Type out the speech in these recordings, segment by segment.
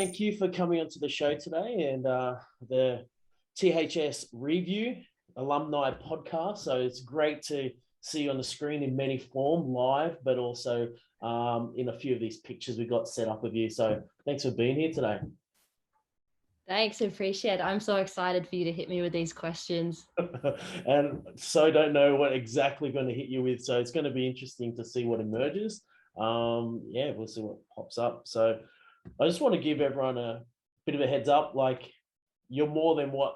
thank you for coming onto the show today and the THS Review Alumni Podcast. So it's great to see you on the screen in many form, live, but also in a few of these pictures we got set up of you. So thanks for being here today. Thanks, I appreciate it. I'm so excited for you to hit me with these questions. And so don't know what exactly going to hit you with. So it's going to be interesting to see what emerges. We'll see what pops up. So I just want to give everyone a bit of a heads up. Like, you're more than what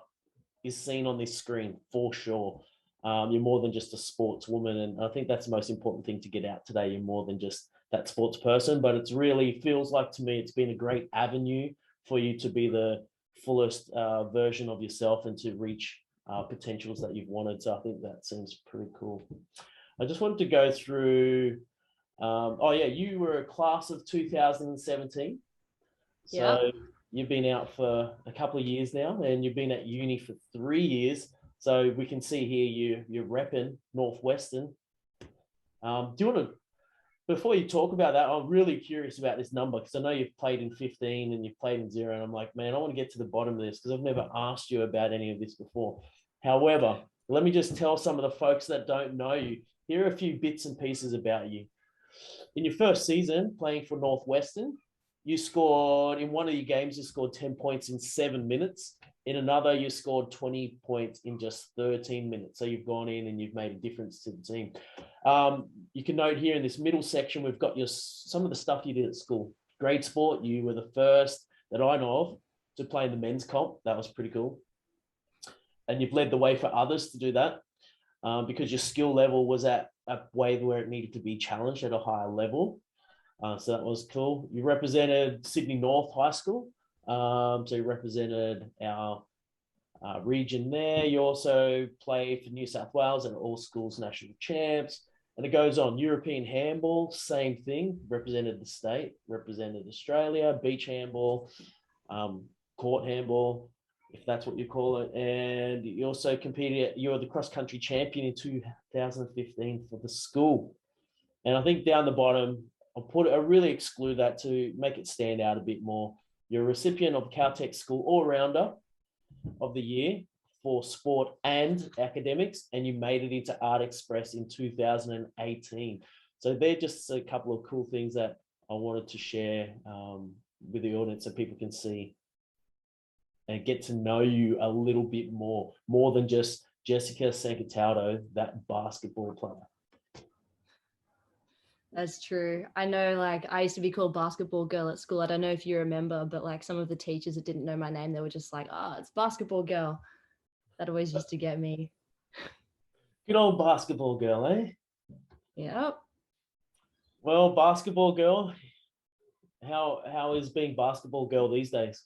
is seen on this screen, for sure. You're more than just a sportswoman. And I think that's the most important thing to get out today. You're more than just that sports person, but it's really feels like to me, it's been a great avenue for you to be the fullest version of yourself and to reach potentials that you've wanted. So I think that seems pretty cool. I just wanted to go through, you were a class of 2017. So Yep. You've been out for a couple of years now, and you've been at uni for 3 years. So we can see here you're repping Northwestern. Do you want to, before you talk about that, I'm really curious about this number because I know you've played in 15 and you've played in 0. And I'm like, man, I want to get to the bottom of this because I've never asked you about any of this before. However, let me just tell some of the folks that don't know you. Here are a few bits and pieces about you. In your first season playing for Northwestern, you scored, in one of your games, you scored 10 points in 7 minutes. In another, you scored 20 points in just 13 minutes. So you've gone in and you've made a difference to the team. You can note here in this middle section, we've got some of the stuff you did at school. Grade sport, you were the first that I know of to play in the men's comp. That was pretty cool. And you've led the way for others to do that because your skill level was at a way where it needed to be challenged at a higher level. So that was cool. You represented Sydney North High School. So you represented our region there. You also played for New South Wales and all schools national champs. And it goes on. European handball, same thing. Represented the state, represented Australia, beach handball, court handball, if that's what you call it. And you also competed, you were the cross-country champion in 2015 for the school. And I think down the bottom, I really exclude that to make it stand out a bit more. You're a recipient of Caltech School All-Rounder of the Year for sport and academics, and you made it into Art Express in 2018. So they're just a couple of cool things that I wanted to share with the audience so people can see and get to know you a little bit more than just Jessica Sancataldo, that basketball player. That's true. I know, like, I used to be called basketball girl at school. I don't know if you remember, but like some of the teachers that didn't know my name, they were just like, oh, it's basketball girl. That always used to get me. Good old basketball girl, eh? Yep. Well, basketball girl, how is being basketball girl these days?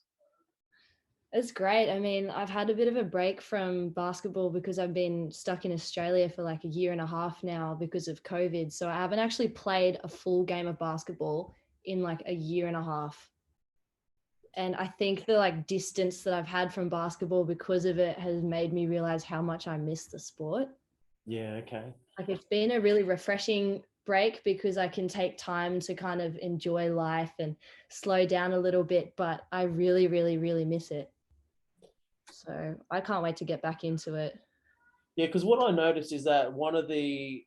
It's great. I mean, I've had a bit of a break from basketball because I've been stuck in Australia for like a year and a half now because of COVID. So I haven't actually played a full game of basketball in like a year and a half. And I think the like distance that I've had from basketball because of it has made me realize how much I miss the sport. Yeah, okay. Like, it's been a really refreshing break because I can take time to kind of enjoy life and slow down a little bit, but I really, really, really miss it. So I can't wait to get back into it. Yeah, because what I noticed is that one of the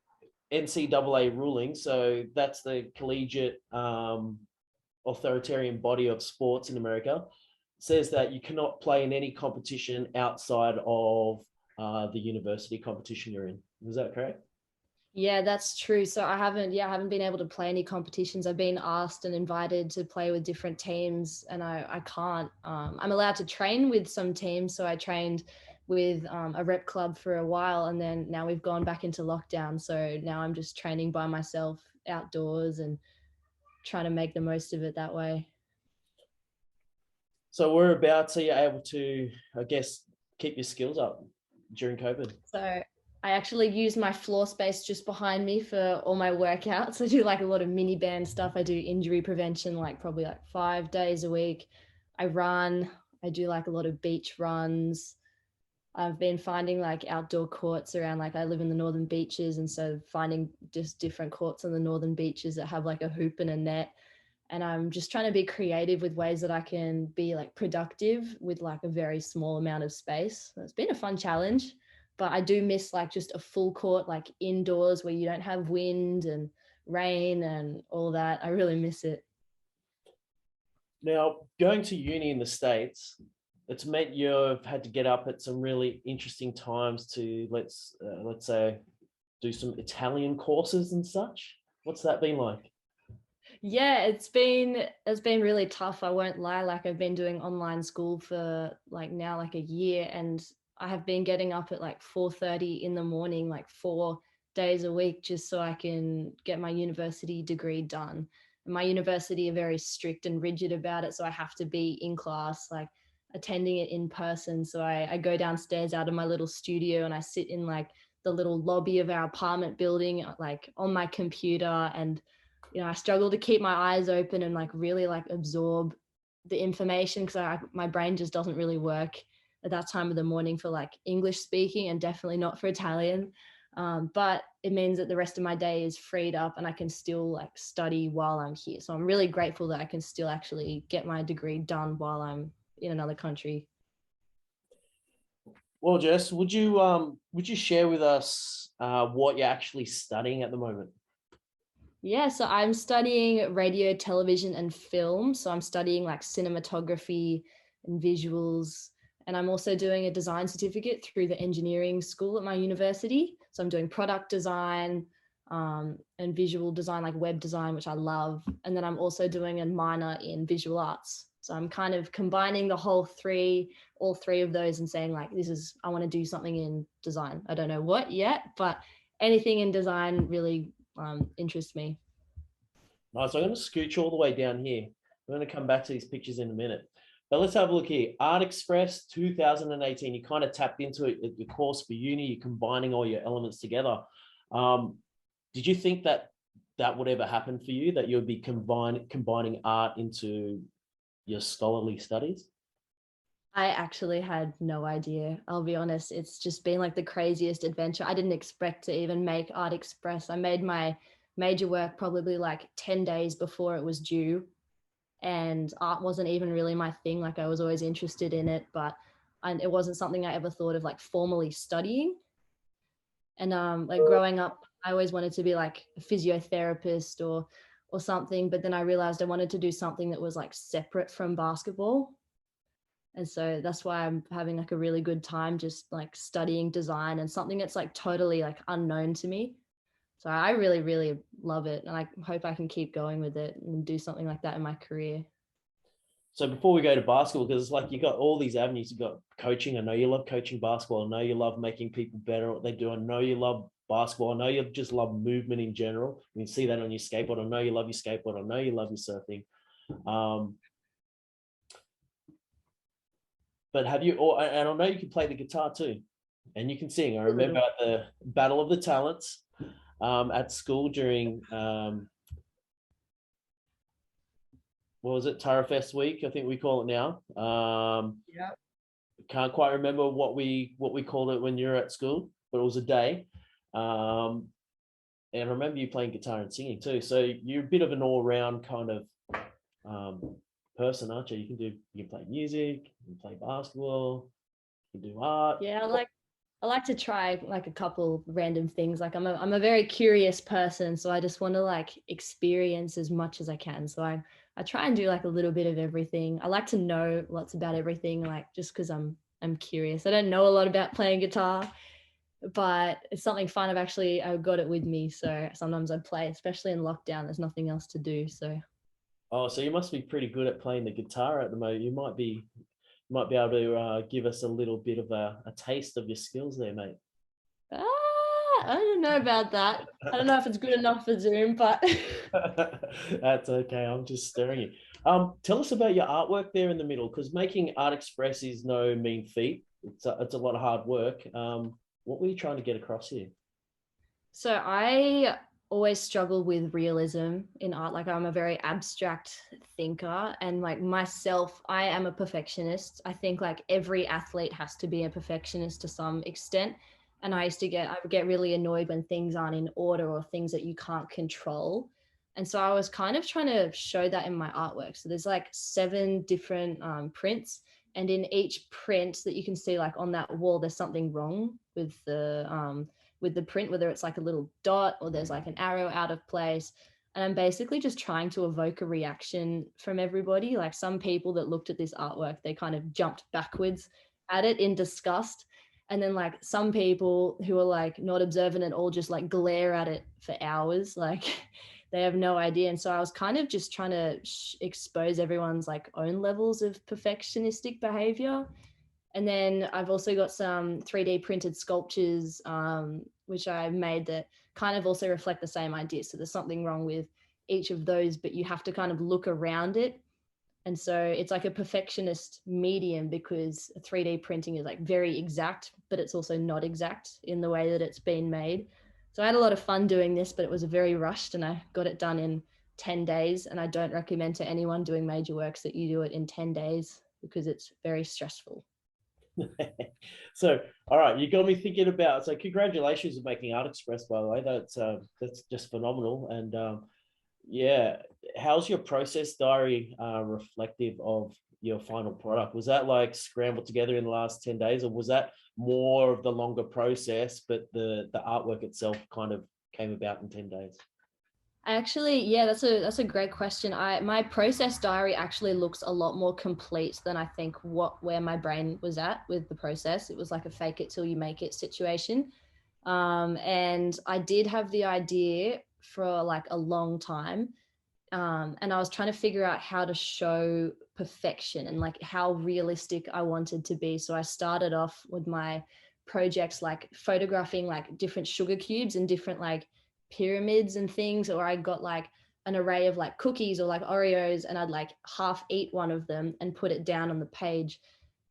NCAA rulings, so that's the collegiate authoritarian body of sports in America, says that you cannot play in any competition outside of the university competition you're in. Is that correct? Yeah, that's true. So I haven't been able to play any competitions. I've been asked and invited to play with different teams and I can't. I'm allowed to train with some teams. So I trained with a rep club for a while and then now we've gone back into lockdown. So now I'm just training by myself outdoors and trying to make the most of it that way. So whereabouts are you able to, I guess, keep your skills up during COVID? So I actually use my floor space just behind me for all my workouts. I do like a lot of mini band stuff. I do injury prevention, like probably like 5 days a week. I run. I do like a lot of beach runs. I've been finding like outdoor courts around, like I live in the northern beaches. And so finding just different courts on the northern beaches that have like a hoop and a net And I'm just trying to be creative with ways that I can be like productive with like a very small amount of space. So it's been a fun challenge, but I do miss like just a full court, like indoors where you don't have wind and rain and all that. I really miss it. Now, going to uni in the States, it's meant you've had to get up at some really interesting times to let's say do some Italian courses and such. What's that been like? Yeah, it's been really tough. I won't lie. Like I've been doing online school for like now like a year, and I have been getting up at like 4:30 in the morning, like 4 days a week, just so I can get my university degree done. And my university are very strict and rigid about it, so I have to be in class, like attending it in person. So I go downstairs out of my little studio and I sit in like the little lobby of our apartment building, like on my computer, and I struggle to keep my eyes open and like really like absorb the information because my brain just doesn't really work at that time of the morning for like English speaking, and definitely not for Italian. But it means that the rest of my day is freed up and I can still like study while I'm here. So I'm really grateful that I can still actually get my degree done while I'm in another country. Well, Jess, would you share with us what you're actually studying at the moment? Yeah, so I'm studying radio, television, and film. So I'm studying like cinematography and visuals. And I'm also doing a design certificate through the engineering school at my university. So I'm doing product design and visual design, like web design, which I love. And then I'm also doing a minor in visual arts. So I'm kind of combining all three of those, and saying like, I want to do something in design. I don't know what yet, but anything in design really interests me. Right, so I'm going to scooch all the way down here. I'm going to come back to these pictures in a minute. But let's have a look here. Art Express 2018. You kind of tapped into it at your course for uni. You're combining all your elements together. Um, did you think that that would ever happen for you, that you would be combining art into your scholarly studies? I actually had no idea. I'll be honest. It's just been like the craziest adventure. I didn't expect to even make Art Express. I made my major work probably like 10 days before it was due. And art wasn't even really my thing. Like I was always interested in it, but it wasn't something I ever thought of like formally studying. And like growing up, I always wanted to be like a physiotherapist or something. But then I realized I wanted to do something that was like separate from basketball. And so that's why I'm having like a really good time just like studying design and something that's like totally like unknown to me. So I really, really love it. And I hope I can keep going with it and do something like that in my career. So before we go to basketball, because it's like you got all these avenues. You got coaching. I know you love coaching basketball. I know you love making people better at what they do. I know you love basketball. I know you just love movement in general. You can see that on your skateboard. I know you love your skateboard. I know you love your surfing. Um, but have you? Or and I know you can play the guitar too, and you can sing. I remember at the Battle of the Talents at school during what was it, Tara Fest week? I think we call it now. Yeah. Can't quite remember what we called it when you're at school, but it was a day. Um, and I remember you playing guitar and singing too. So you're a bit of an all-round kind of person, aren't you? You can play music, you can play basketball, you can do art. Yeah, I like to try like a couple random things. Like I'm a very curious person, so I just want to like experience as much as I can. So I try and do like a little bit of everything. I like to know lots about everything, like just because I'm curious. I don't know a lot about playing guitar, but it's something fun. I've got it with me, so sometimes I play, especially in lockdown. There's nothing else to do, so Oh, so you must be pretty good at playing the guitar at the moment. You might be able to give us a little bit of a taste of your skills there, mate. I don't know about that. I don't know if it's good enough for Zoom, but That's okay. I'm just staring at you. Tell us about your artwork there in the middle, because making Art Express is no mean feat. It's a lot of hard work. What were you trying to get across here? so I always struggle with realism in art. Like I'm a very abstract thinker, and like myself, I am a perfectionist. I think like every athlete has to be a perfectionist to some extent. And I would get really annoyed when things aren't in order or things that you can't control. And so I was kind of trying to show that in my artwork. So there's like 7 different prints, and in each print that you can see like on that wall, there's something wrong with the print, whether it's like a little dot or there's like an arrow out of place. And I'm basically just trying to evoke a reaction from everybody. Like some people that looked at this artwork, they kind of jumped backwards at it in disgust. And then like some people who are like not observant at all just like glare at it for hours. Like they have no idea. And so I was kind of just trying to expose everyone's like own levels of perfectionistic behavior. And then I've also got some 3D printed sculptures, which I made that kind of also reflect the same idea. So there's something wrong with each of those, but you have to kind of look around it. And so it's like a perfectionist medium, because 3D printing is like very exact, but it's also not exact in the way that it's been made. So I had a lot of fun doing this, but it was very rushed and I got it done in 10 days. And I don't recommend to anyone doing major works that you do it in 10 days because it's very stressful. So, all right, you got me thinking about. So, congratulations on making Art Express, by the way. That's just phenomenal. And yeah, how's your process diary reflective of your final product? Was that like scrambled together in the last 10 days, or was that more of the longer process, but the artwork itself kind of came about in 10 days? Actually, yeah, that's a great question. My process diary actually looks a lot more complete than I think where my brain was at with the process. It was like a fake it till you make it situation. And I did have the idea for like a long time. And I was trying to figure out how to show perfection and like how realistic I wanted to be. So I started off with my projects like photographing like different sugar cubes and different like pyramids and things, or I got like an array of like cookies or like Oreos, and I'd like half eat one of them and put it down on the page.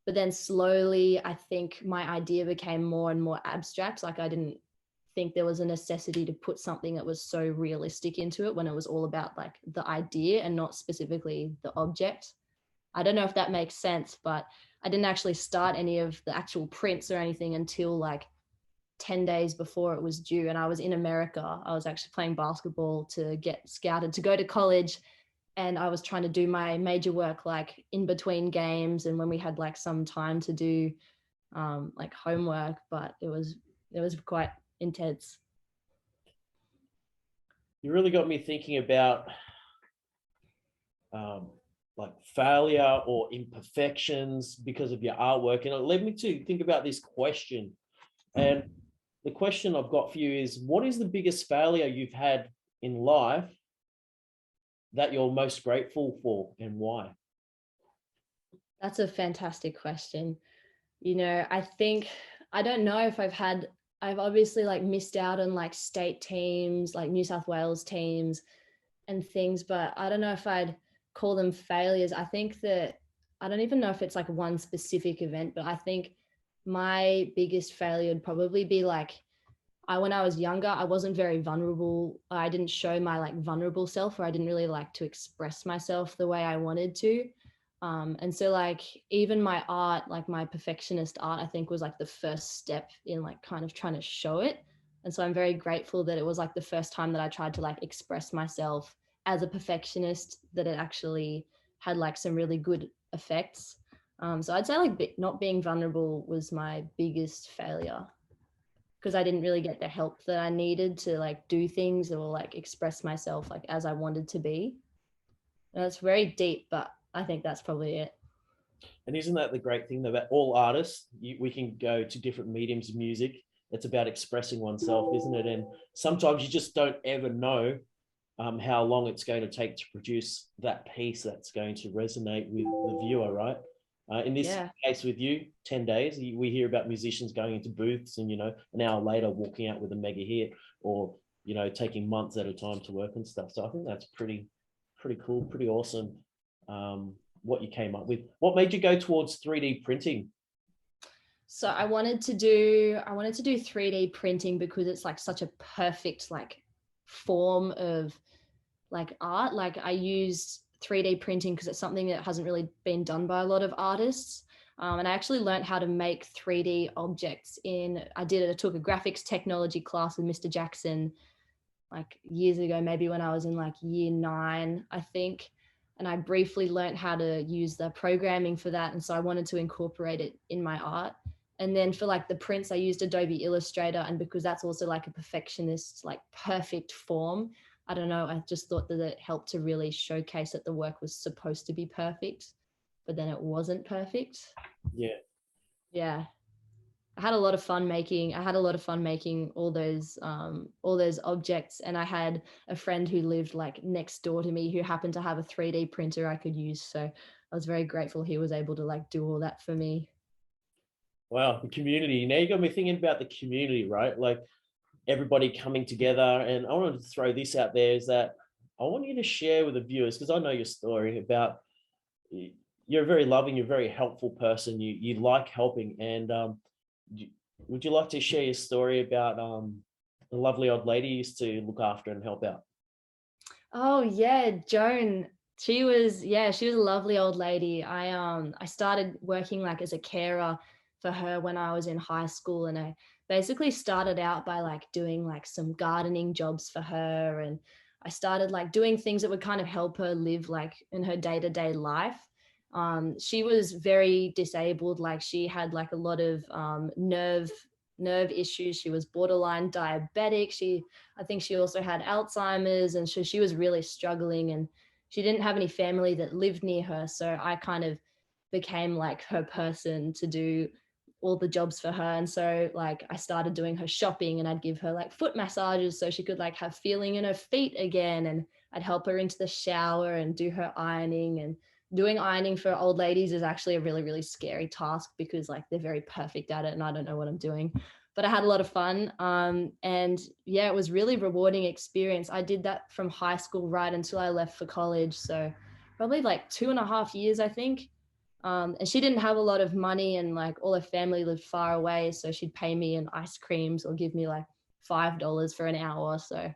But then slowly, I think my idea became more and more abstract. Like I didn't think there was a necessity to put something that was so realistic into it when it was all about like the idea and not specifically the object. I don't know if that makes sense, but I didn't actually start any of the actual prints or anything until like 10 days before it was due. And I was in America. I was actually playing basketball to get scouted to go to college. And I was trying to do my major work like in between games and when we had like some time to do like homework, but it was quite intense. You really got me thinking about like failure or imperfections because of your artwork, and it led me to think about this question. And the question I've got for you is, what is the biggest failure you've had in life that you're most grateful for, and why? That's a fantastic question. You know, I think, I don't know if I've obviously like missed out on like state teams, like New South Wales teams and things, but I don't know if I'd call them failures. I think that, I don't even know if it's like one specific event, but I think my biggest failure would probably be like, when I was younger, I wasn't very vulnerable. I didn't show my like vulnerable self, or I didn't really like to express myself the way I wanted to. And so like even my art, like my perfectionist art, I think was like the first step in like kind of trying to show it. And so I'm very grateful that it was like the first time that I tried to like express myself as a perfectionist, that it actually had like some really good effects. So I'd say like not being vulnerable was my biggest failure, because I didn't really get the help that I needed to like do things or like express myself like as I wanted to be. And it's very deep, but I think that's probably it. And isn't that the great thing about all artists? We can go to different mediums of music. It's about expressing oneself, isn't it? And sometimes you just don't ever know how long it's going to take to produce that piece that's going to resonate with the viewer, right? In this case with you, 10 days, we hear about musicians going into booths and, an hour later walking out with a mega hit, or, taking months at a time to work and stuff. So I think that's pretty cool, pretty awesome. What you came up with. What made you go towards 3D printing? So I wanted to do 3D printing because it's like such a perfect like form of like art. Like I used 3D printing because it's something that hasn't really been done by a lot of artists. And I actually learned how to make 3D objects I took a graphics technology class with Mr. Jackson. like years ago, maybe when I was in like year 9, I think. And I briefly learned how to use the programming for that. And so I wanted to incorporate it in my art. And then for like the prints, I used Adobe Illustrator. And because that's also like a perfectionist, like perfect form, I don't know, I just thought that it helped to really showcase that the work was supposed to be perfect, but then it wasn't perfect. Yeah. Yeah. I had a lot of fun making all those objects. And I had a friend who lived like next door to me who happened to have a 3D printer I could use. So I was very grateful he was able to like do all that for me. Wow, the community. Now you got me thinking about the community, right? Like everybody coming together. And I wanted to throw this out there is that I want you to share with the viewers, because I know your story about you're a very loving, you're a very helpful person. You like helping. And would you like to share your story about the lovely old lady you used to look after and help out? Oh yeah, Joan. She was a lovely old lady. I started working like as a carer for her when I was in high school, and I basically started out by like doing like some gardening jobs for her, and I started like doing things that would kind of help her live like in her day-to-day life. She was very disabled, like she had like a lot of nerve issues. She was borderline diabetic. I think she also had Alzheimer's, and so she was really struggling, and she didn't have any family that lived near her. So I kind of became like her person to do all the jobs for her. And so like I started doing her shopping, and I'd give her like foot massages so she could like have feeling in her feet again. And I'd help her into the shower and do her ironing. And doing ironing for old ladies is actually a really, really scary task because like they're very perfect at it and I don't know what I'm doing. But I had a lot of fun. And yeah, it was really rewarding experience. I did that from high school right until I left for college. So probably like 2.5 years, I think. And she didn't have a lot of money, and like all her family lived far away. So she'd pay me in ice creams or give me like $5 for an hour. So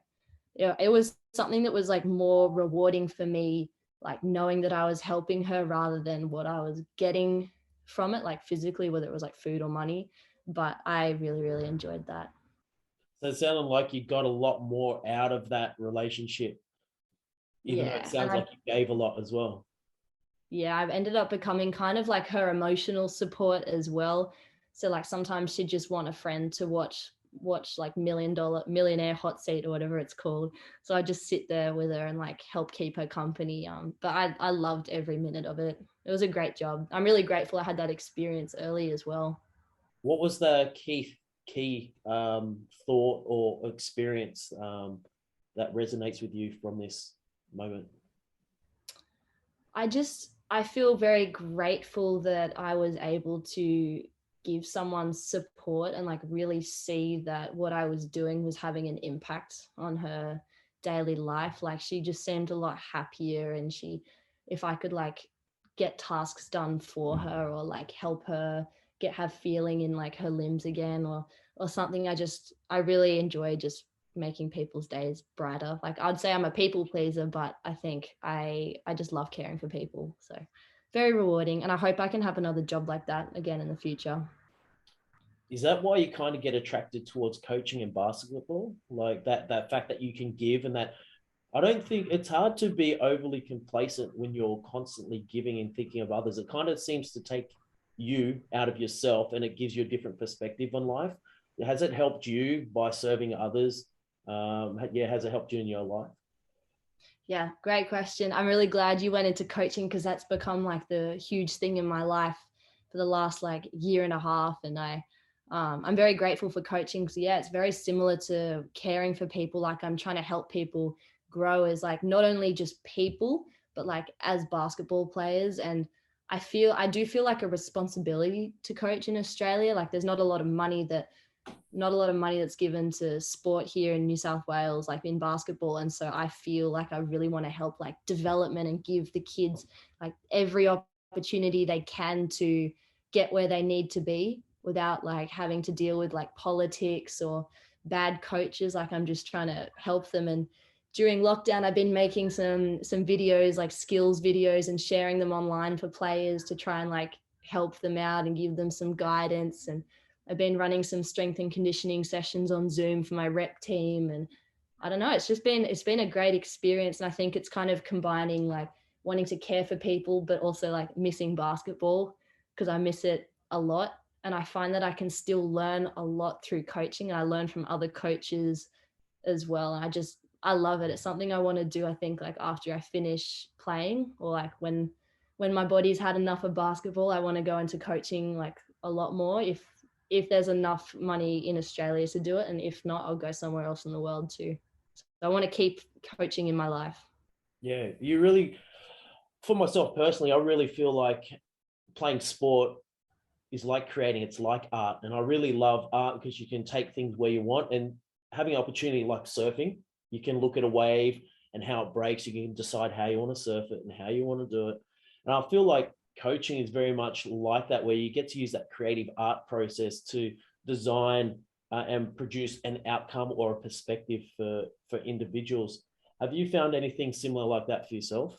yeah, it was something that was like more rewarding for me, like knowing that I was helping her rather than what I was getting from it, like physically, whether it was like food or money. But I really, really enjoyed that. So it sounded like you got a lot more out of that relationship, even though it Yeah. And sounds like you gave a lot as well. I've ended up becoming kind of like her emotional support as well. So like sometimes she'd just want a friend to watch like millionaire hot seat or whatever it's called. So I just sit there with her and like help keep her company. But I loved every minute of it. It was a great job. I'm really grateful I had that experience early as well. What was the key thought or experience that resonates with you from this moment? I feel very grateful that I was able to give someone support and like really see that what I was doing was having an impact on her daily life. Like she just seemed a lot happier, and if I could like get tasks done for her or like help her have feeling in like her limbs again, or something, I really enjoy just making people's days brighter. Like I'd say I'm a people pleaser, but I think I just love caring for people. So very rewarding, and I hope I can have another job like that again in the future. Is that why you kind of get attracted towards coaching and basketball? Like that fact that you can give, and that I don't think it's hard to be overly complacent when you're constantly giving and thinking of others. It kind of seems to take you out of yourself, and it gives you a different perspective on life. Has it helped you by serving others? Yeah, has it helped you in your life? Yeah, great question. I'm really glad you went into coaching because that's become like the huge thing in my life for the last like year and a half. And I'm very grateful for coaching because yeah, it's very similar to caring for people. Like I'm trying to help people grow as like not only just people, but like as basketball players. And I do feel like a responsibility to coach in Australia. Like there's not a lot of money that's given to sport here in New South Wales, like in basketball. And so I feel like I really want to help like development and give the kids like every opportunity they can to get where they need to be without like having to deal with like politics or bad coaches. Like I'm just trying to help them. And during lockdown, I've been making some videos, like skills videos, and sharing them online for players to try and like help them out and give them some guidance. And I've been running some strength and conditioning sessions on Zoom for my rep team, and I don't know, it's been a great experience. And I think it's kind of combining like wanting to care for people, but also like missing basketball because I miss it a lot. And I find that I can still learn a lot through coaching. And I learn from other coaches as well. And I love it. It's something I want to do, I think, like after I finish playing, or like when my body's had enough of basketball, I want to go into coaching like a lot more if there's enough money in Australia to do it. And if not, I'll go somewhere else in the world too. So I want to keep coaching in my life. Yeah, you really, for myself personally, I really feel like playing sport is like creating, it's like art. And I really love art because you can take things where you want, and having an opportunity like surfing, you can look at a wave and how it breaks. You can decide how you want to surf it and how you want to do it. And I feel like coaching is very much like that, where you get to use that creative art process to design and produce an outcome or a perspective for individuals. Have you found anything similar like that for yourself?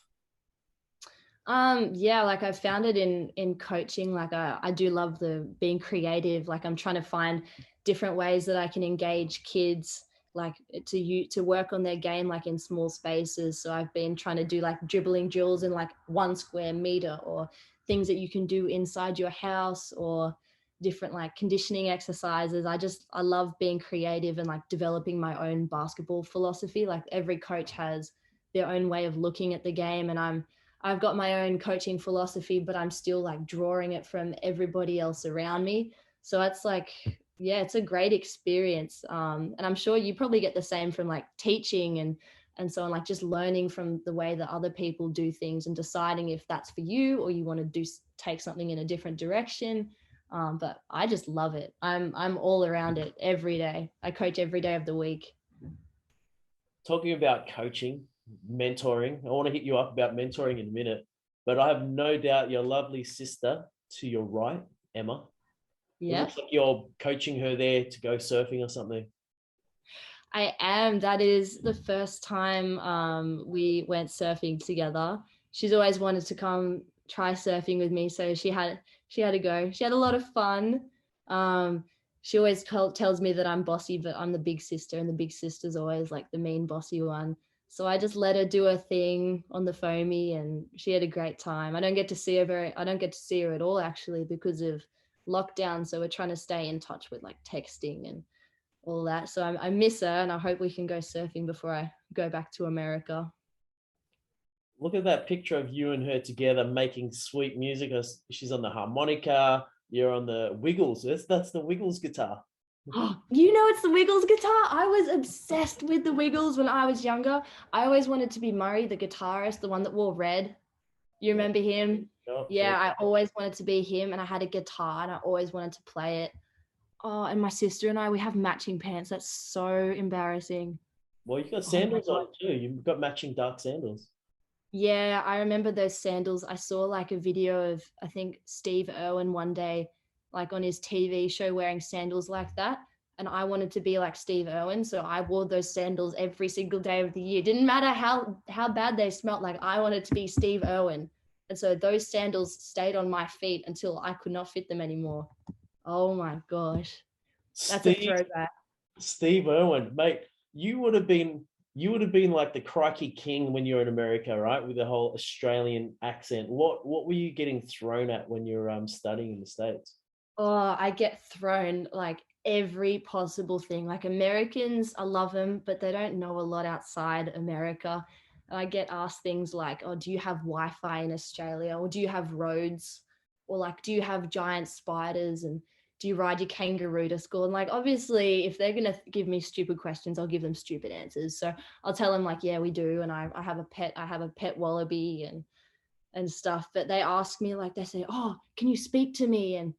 Yeah, like I've found it in coaching. Like I do love the being creative. Like I'm trying to find different ways that I can engage kids, like to work on their game, like in small spaces. So I've been trying to do like dribbling drills in like 1 square meter, or things that you can do inside your house, or different like conditioning exercises. I love being creative and like developing my own basketball philosophy. Like every coach has their own way of looking at the game, and I've got my own coaching philosophy, but I'm still like drawing it from everybody else around me. So it's like, yeah, it's a great experience. And I'm sure you probably get the same from like teaching and so on, like just learning from the way that other people do things and deciding if that's for you or you want to take something in a different direction. But I just love it. I'm all around it every day. I coach every day of the week. Talking about coaching, mentoring, I want to hit you up about mentoring in a minute, but I have no doubt your lovely sister to your right, Emma, it Yeah. looks like you're coaching her there to go surfing or something. I am. That is the first time we went surfing together. She's always wanted to come try surfing with me, so she had to go. She had a lot of fun. Um, she always tells me that I'm bossy, but I'm the big sister, and the big sister's always like the mean bossy one. So I just let her do her thing on the foamy, and she had a great time. I don't get to see her at all actually because of lockdown. So we're trying to stay in touch with like texting and all that. So I miss her, and I hope we can go surfing before I go back to America. Look at that picture of you and her together making sweet music. She's on the harmonica, you're on the Wiggles. That's the Wiggles guitar. You know, it's the Wiggles guitar. I was obsessed with the Wiggles when I was younger. I always wanted to be Murray, the guitarist, the one that wore red. You Yeah. remember him? Oh, yeah. Yeah, I always wanted to be him, and I had a guitar, and I always wanted to play it. Oh, and my sister and I, we have matching pants. That's so embarrassing. Well, you've got Oh my sandals God. on too. You've got matching dark sandals. Yeah, I remember those sandals. I saw like a video of, I think, Steve Irwin one day, like on his TV show wearing sandals like that. And I wanted to be like Steve Irwin. So I wore those sandals every single day of the year. Didn't matter how bad they smelled, like I wanted to be Steve Irwin. And so those sandals stayed on my feet until I could not fit them anymore. Oh my gosh. That's a Steve throwback. Steve Irwin, mate, you would have been like the crikey king when you're in America, right? With the whole Australian accent. What were you getting thrown at when you're studying in the States? Oh, I get thrown like every possible thing. Like Americans, I love them, but they don't know a lot outside America. And I get asked things like, "Oh, do you have Wi-Fi in Australia? Or do you have roads? Or like, do you have giant spiders? And do you ride your kangaroo to school?" And like, obviously, if they're gonna give me stupid questions, I'll give them stupid answers. So I'll tell them like, "Yeah, we do," and I have a pet. I have a pet wallaby and stuff. But they ask me like, they say, "Oh, can you speak to me?" And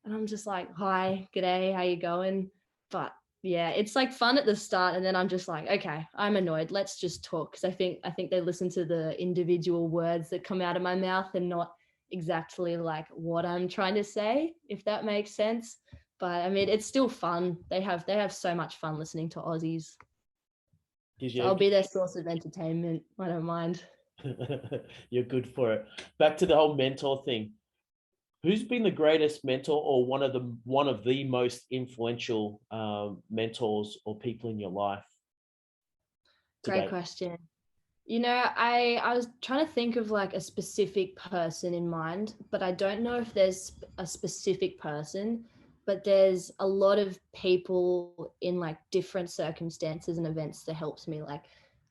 I'm just like, "Hi, g'day, how you going?" But yeah, it's like fun at the start, and then I'm just like, okay, I'm annoyed. Let's just talk, because I think they listen to the individual words that come out of my mouth and not exactly like what I'm trying to say, if that makes sense. But I mean, it's still fun. They have so much fun listening to Aussies. Gives So you I'll be their source of entertainment. I don't mind. you're good for it. Back to the whole mentor thing. Who's been the greatest mentor, or one of the most influential mentors or people in your life? Great question. You know, I was trying to think of like a specific person in mind, but I don't know if there's a specific person, but there's a lot of people in like different circumstances and events that helped me. Like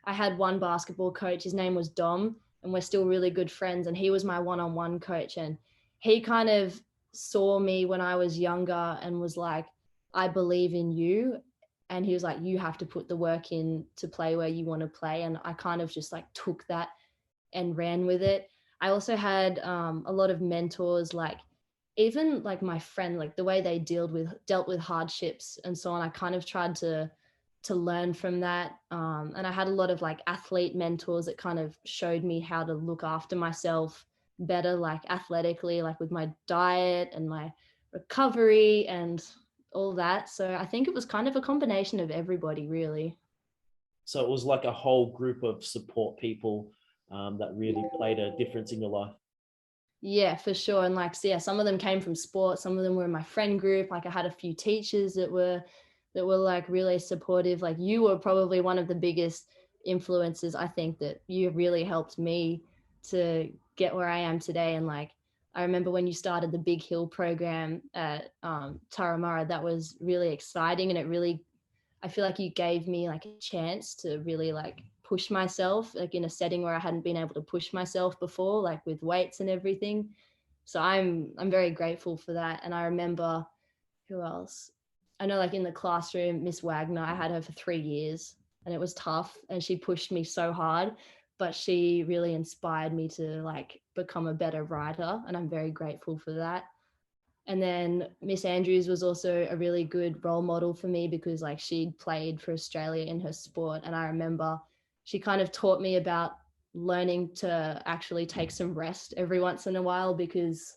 I had one basketball coach, his name was Dom, and we're still really good friends, and he was my one-on-one coach, and he kind of saw me when I was younger and was like, I believe in you, and he was like, you have to put the work in to play where you want to play. And I kind of just like took that and ran with it. I also had a lot of mentors, like even like my friend, like the way they dealt with hardships and so on. I kind of tried to learn from that, and I had a lot of like athlete mentors that kind of showed me how to look after myself better, like athletically, like with my diet and my recovery and all that. So I think it was kind of a combination of everybody, really. So it was like a whole group of support people that really played a difference in your life. Yeah, for sure. And like, so yeah, some of them came from sport. Some of them were in my friend group. Like I had a few teachers that were like really supportive. Like you were probably one of the biggest influences. I think that you really helped me to get where I am today. And like, I remember when you started the Big Hill program at Turramurra, that was really exciting. And it really, I feel like you gave me like a chance to really like push myself, like in a setting where I hadn't been able to push myself before, like with weights and everything. So I'm very grateful for that. And I remember, who else? I know like in the classroom, Miss Wagner, I had her for 3 years and it was tough and she pushed me so hard, but she really inspired me to like become a better writer. And I'm very grateful for that. And then Miss Andrews was also a really good role model for me because like she'd played for Australia in her sport. And I remember she kind of taught me about learning to actually take some rest every once in a while, because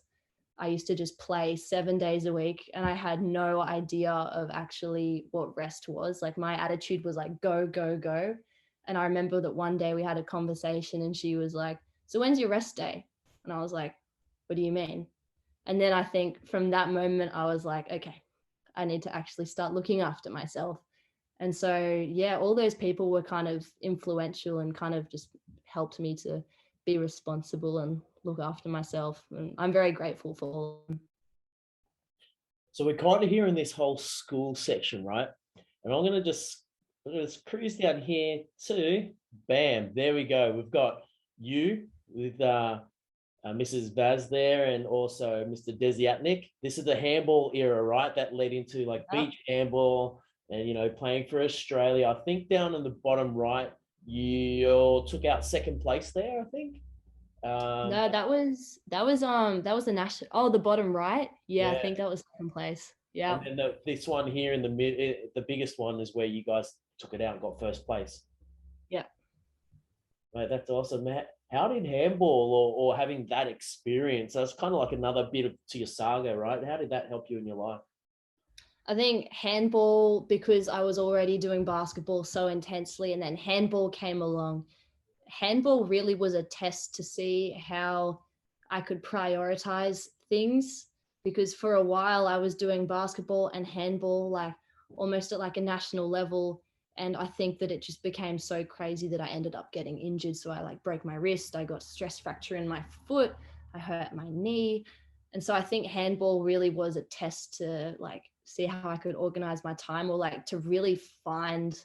I used to just play 7 days a week and I had no idea of actually what rest was. Like my attitude was like, go, go, go. And I remember that one day we had a conversation and she was like, so when's your rest day? And I was like, what do you mean? And then I think from that moment, I was like, okay, I need to actually start looking after myself. And so, yeah, all those people were kind of influential and kind of just helped me to be responsible and look after myself. And I'm very grateful for all of them. So we're kind of here in this whole school section, right? And I'm going to just cruise down here to, bam, there we go. We've got you with Mrs. Vaz there and also Mr. Desiatnik. This is the handball era, right? That led into like beach handball and, you know, playing for Australia. I think down in the bottom right, you all took out second place there, I think. No, that was the national. Oh, the bottom right. Yeah, I Yeah. think that was second place. Yeah. And then this one here in the mid, the biggest one is where you guys took it out and got first place. Yeah. Mate, that's awesome, Matt. How did handball or having that experience, that's kind of like another bit to your saga, right? How did that help you in your life? I think handball, because I was already doing basketball so intensely, and then handball came along. Handball really was a test to see how I could prioritize things, because for a while I was doing basketball and handball like almost at like a national level, and I think that it just became so crazy that I ended up getting injured. So I like broke my wrist, I got stress fracture in my foot, I hurt my knee. And so I think handball really was a test to like see how I could organize my time, or like to really find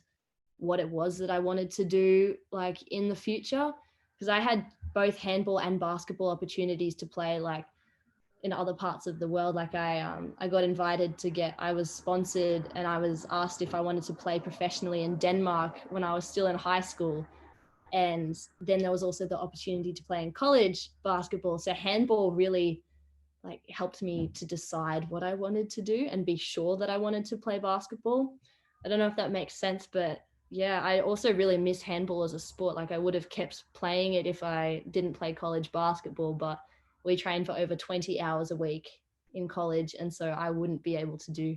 what it was that I wanted to do like in the future, because I had both handball and basketball opportunities to play like in other parts of the world. Like I got invited to I was sponsored and I was asked if I wanted to play professionally in Denmark when I was still in high school. And then there was also the opportunity to play in college basketball. So handball really like helped me to decide what I wanted to do and be sure that I wanted to play basketball. I don't know if that makes sense, but yeah, I also really miss handball as a sport. Like I would have kept playing it if I didn't play college basketball, but we trained for over 20 hours a week in college. And so I wouldn't be able to do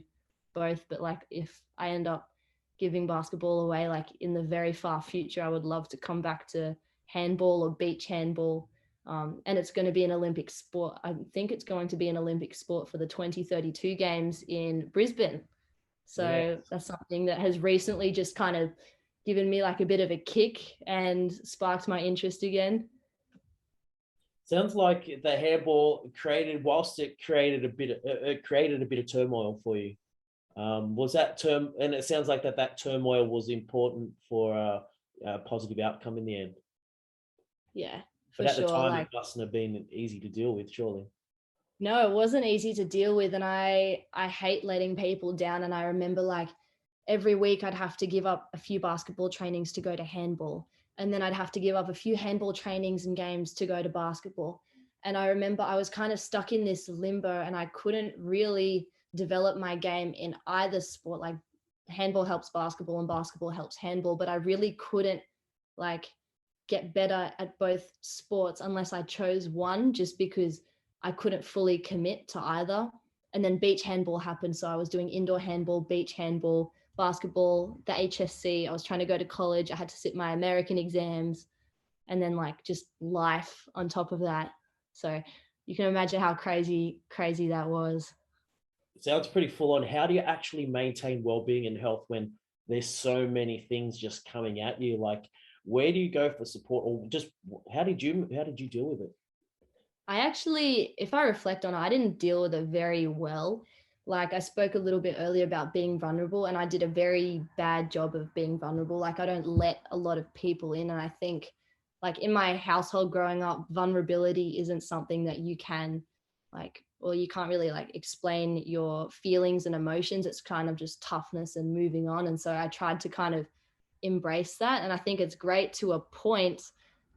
both. But like if I end up giving basketball away, like in the very far future, I would love to come back to handball or beach handball. And it's going to be an Olympic sport. I think it's going to be an Olympic sport for the 2032 games in Brisbane. So Yes. that's something that has recently just kind of given me like a bit of a kick and sparked my interest again. Sounds like the handball created, whilst it created a bit of turmoil for you. Was that term, and it sounds like that turmoil was important for a positive outcome in the end. Yeah, for But at the sure. time, Like, it mustn't have been easy to deal with, surely. no, it wasn't easy to deal with. And I hate letting people down. And I remember like every week I'd have to give up a few basketball trainings to go to handball. And then I'd have to give up a few handball trainings and games to go to basketball. And I remember I was kind of stuck in this limbo and I couldn't really develop my game in either sport. Like handball helps basketball and basketball helps handball, but I really couldn't like get better at both sports unless I chose one, just because I couldn't fully commit to either. And then beach handball happened. So I was doing indoor handball, beach handball, basketball, the HSC. I was trying to go to college. I had to sit my American exams, and then like just life on top of that. So you can imagine how crazy that was. It sounds pretty full on. How do you actually maintain well-being and health when there's so many things just coming at you? Like, where do you go for support, or just how did you deal with it? I actually, if I reflect on it, I didn't deal with it very well. Like I spoke a little bit earlier about being vulnerable, and I did a very bad job of being vulnerable. Like I don't let a lot of people in. And I think like in my household growing up, vulnerability isn't something that you can like, or you can't really like explain your feelings and emotions. It's kind of just toughness and moving on. And so I tried to kind of embrace that. And I think it's great to a point,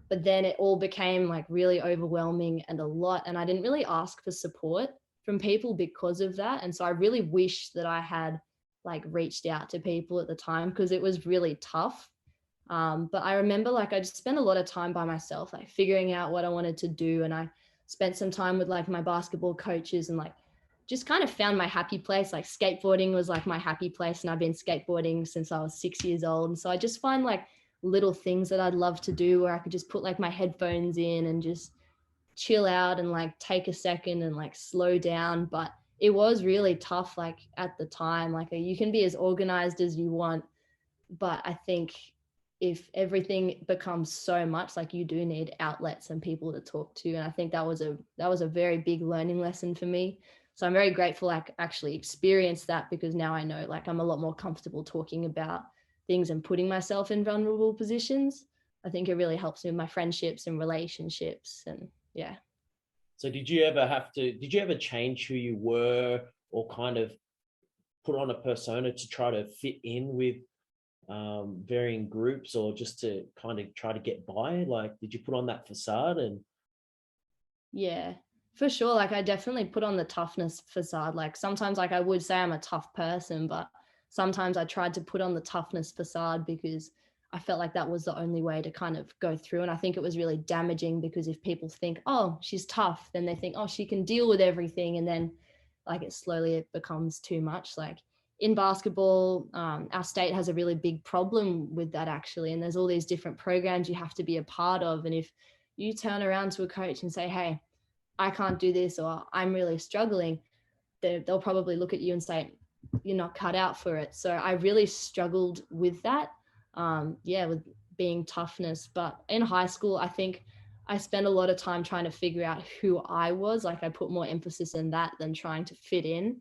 but then it all became like really overwhelming and a lot, and I didn't really ask for support from people because of that. And so I really wish that I had like reached out to people at the time, because it was really tough. But I remember like I just spent a lot of time by myself, like figuring out what I wanted to do. And I spent some time with like my basketball coaches and like just kind of found my happy place. Like skateboarding was like my happy place, and I've been skateboarding since I was 6 years old. And so I just find like little things that I'd love to do where I could just put like my headphones in and just chill out and like take a second and like slow down. But it was really tough like at the time. Like you can be as organized as you want, but I think if everything becomes so much, like you do need outlets and people to talk to. And I think that was a very big learning lesson for me. So I'm very grateful I actually experienced that, because now I know like I'm a lot more comfortable talking about things and putting myself in vulnerable positions. I think it really helps me with my friendships and relationships. And yeah. So did you ever change who you were, or kind of put on a persona to try to fit in with varying groups, or just to kind of try to get by? Like, did you put on that facade? And Yeah, for sure. Like I definitely put on the toughness facade. Like sometimes like I would say I'm a tough person, but sometimes I tried to put on the toughness facade because I felt like that was the only way to kind of go through. And I think it was really damaging, because if people think, oh, she's tough, then they think, oh, she can deal with everything. And then like it becomes too much. Like in basketball, our state has a really big problem with that actually. And there's all these different programs you have to be a part of. And if you turn around to a coach and say, hey, I can't do this, or I'm really struggling, they'll probably look at you and say, you're not cut out for it. So I really struggled with that. With being toughness. But in high school, I think I spent a lot of time trying to figure out who I was. Like I put more emphasis in that than trying to fit in.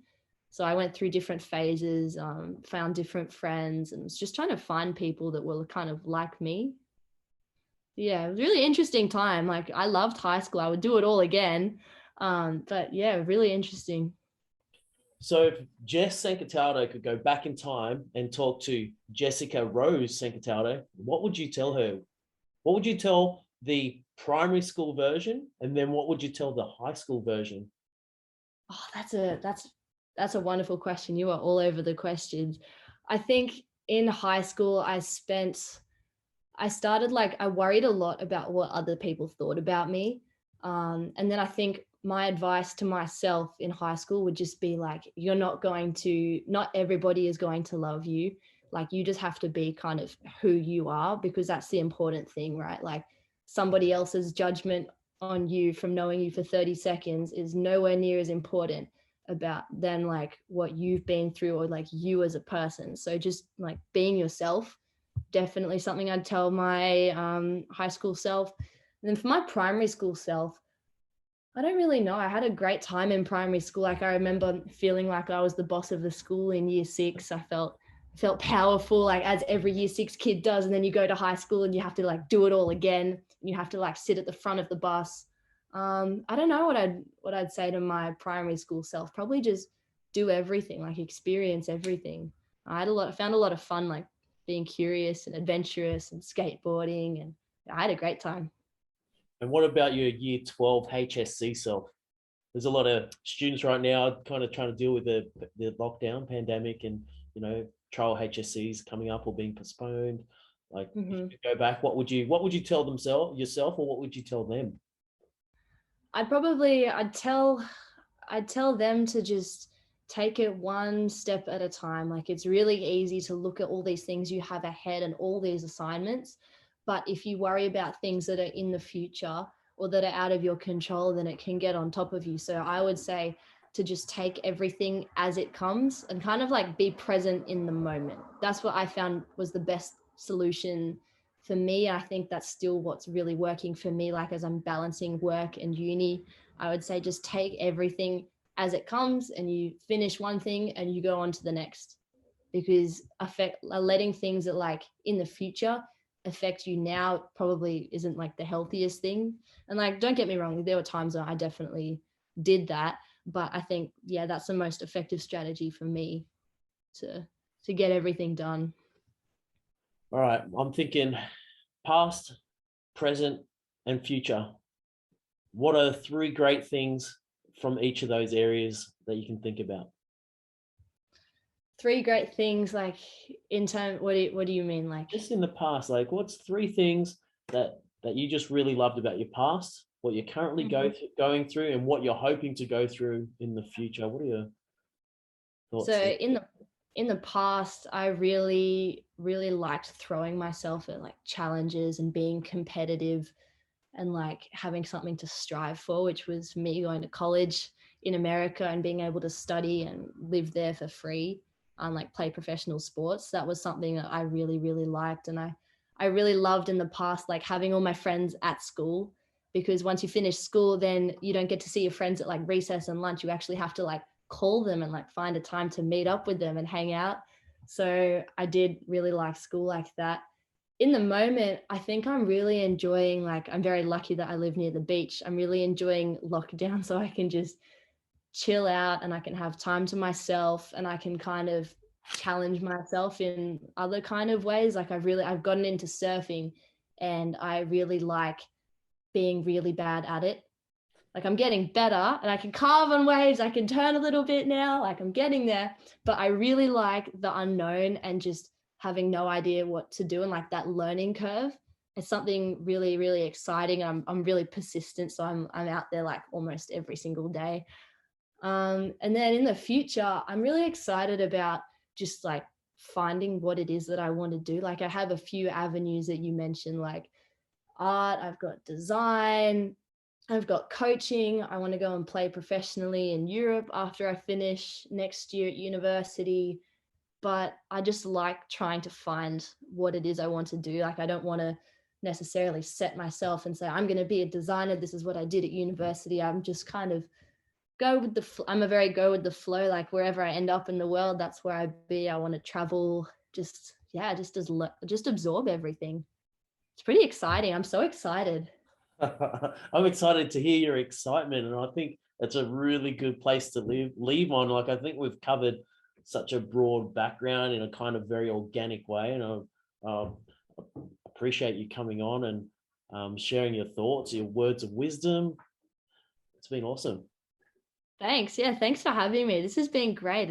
So I went through different phases, found different friends, and was just trying to find people that were kind of like me. Yeah, it was a really interesting time. Like I loved high school. I would do it all again. But yeah, really interesting. so if Jess Sancataldo could go back in time and talk to Jessica Rose Sancataldo, what would you tell her? What would you tell the primary school version, and then what would you tell the high school version? Oh, that's a wonderful question. You are all over the questions. I think in high school I started like I worried a lot about what other people thought about me. And then I think my advice to myself in high school would just be like, not everybody is going to love you. Like you just have to be kind of who you are, because that's the important thing, right? Like somebody else's judgment on you from knowing you for 30 seconds is nowhere near as important about than like what you've been through, or like you as a person. So just like being yourself, definitely something I'd tell my high school self. And then for my primary school self, I don't really know. I had a great time in primary school. Like I remember feeling like I was the boss of the school in year 6. I felt powerful, like as every year 6 kid does. And then you go to high school and you have to like do it all again. You have to like sit at the front of the bus. I don't know what I'd say to my primary school self. Probably just do everything, like experience everything. I found a lot of fun, like being curious and adventurous and skateboarding, and I had a great time. And what about your year 12 HSC self? There's a lot of students right now kind of trying to deal with the lockdown pandemic and, trial HSCs coming up or being postponed. Like if you could go back, what would you tell yourself, or what would you tell them? I'd tell them to just take it one step at a time. Like it's really easy to look at all these things you have ahead and all these assignments, but if you worry about things that are in the future or that are out of your control, then it can get on top of you. So I would say to just take everything as it comes and kind of like be present in the moment. That's what I found was the best solution for me. I think that's still what's really working for me. Like as I'm balancing work and uni, I would say just take everything as it comes and you finish one thing and you go on to the next, because letting things that like in the future affect you now probably isn't like the healthiest thing. And like, don't get me wrong, there were times where I definitely did that, but I think, yeah, that's the most effective strategy for me to get everything done. All right, I'm thinking past, present, and future. What are 3 great things from each of those areas that you can think about? 3 great things, like in terms, what do you mean? Like Just in the past, like what's 3 things that you just really loved about your past, what you're currently going through, and what you're hoping to go through in the future? What are your thoughts so there? in the past, I really liked throwing myself at like challenges and being competitive and like having something to strive for, which was me going to college in America and being able to study and live there for free and like play professional sports. That was something that I really liked. And I really loved in the past, like having all my friends at school, because once you finish school, then you don't get to see your friends at like recess and lunch. You actually have to like call them and like find a time to meet up with them and hang out. So I did really like school like that. In the moment, I think I'm really enjoying, like, I'm very lucky that I live near the beach. I'm really enjoying lockdown so I can just chill out and I can have time to myself and I can kind of challenge myself in other kind of ways. Like I've gotten into surfing and I really like being really bad at it. Like I'm getting better and I can carve on waves. I can turn a little bit now, like I'm getting there, but I really like the unknown and just having no idea what to do and like that learning curve. It's something really exciting. I'm really persistent. So I'm out there like almost every single day. And then in the future, I'm really excited about just like finding what it is that I want to do. Like I have a few avenues that you mentioned, like art, I've got design, I've got coaching. I want to go and play professionally in Europe after I finish next year at university. But I just like trying to find what it is I want to do. Like I don't want to necessarily set myself and say, I'm going to be a designer. This is what I did at university. I'm just kind of I'm a very go with the flow. Like wherever I end up in the world, that's where I be. I want to travel, just absorb everything. It's pretty exciting. I'm so excited. I'm excited to hear your excitement, and I think it's a really good place to leave on. Like I think we've covered such a broad background in a kind of very organic way, and I appreciate you coming on and sharing your thoughts, your words of wisdom. It's been awesome. Thanks. Yeah, thanks for having me. This has been great.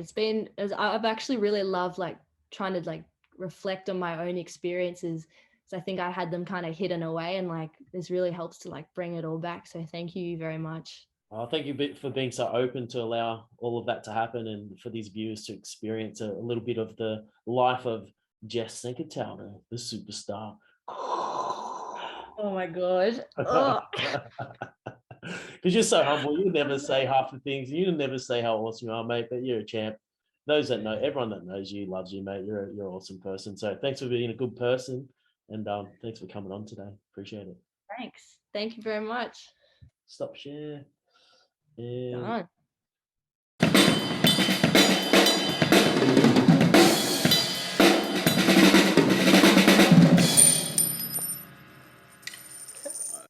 I've actually really loved like trying to like reflect on my own experiences. So I think I had them kind of hidden away and like this really helps to like bring it all back. So thank you very much. Thank you for being so open to allow all of that to happen and for these viewers to experience a little bit of the life of Jess Sancataldo, the superstar. Oh my God. Oh. Because you're so humble. You never say half the things. You never say how awesome you are, mate, but you're a champ. those that know, everyone that knows you loves you, mate. You're an awesome person. So thanks for being a good person, and thanks for coming on today. Appreciate it. Thanks. Thank you very much. Stop share. And Done.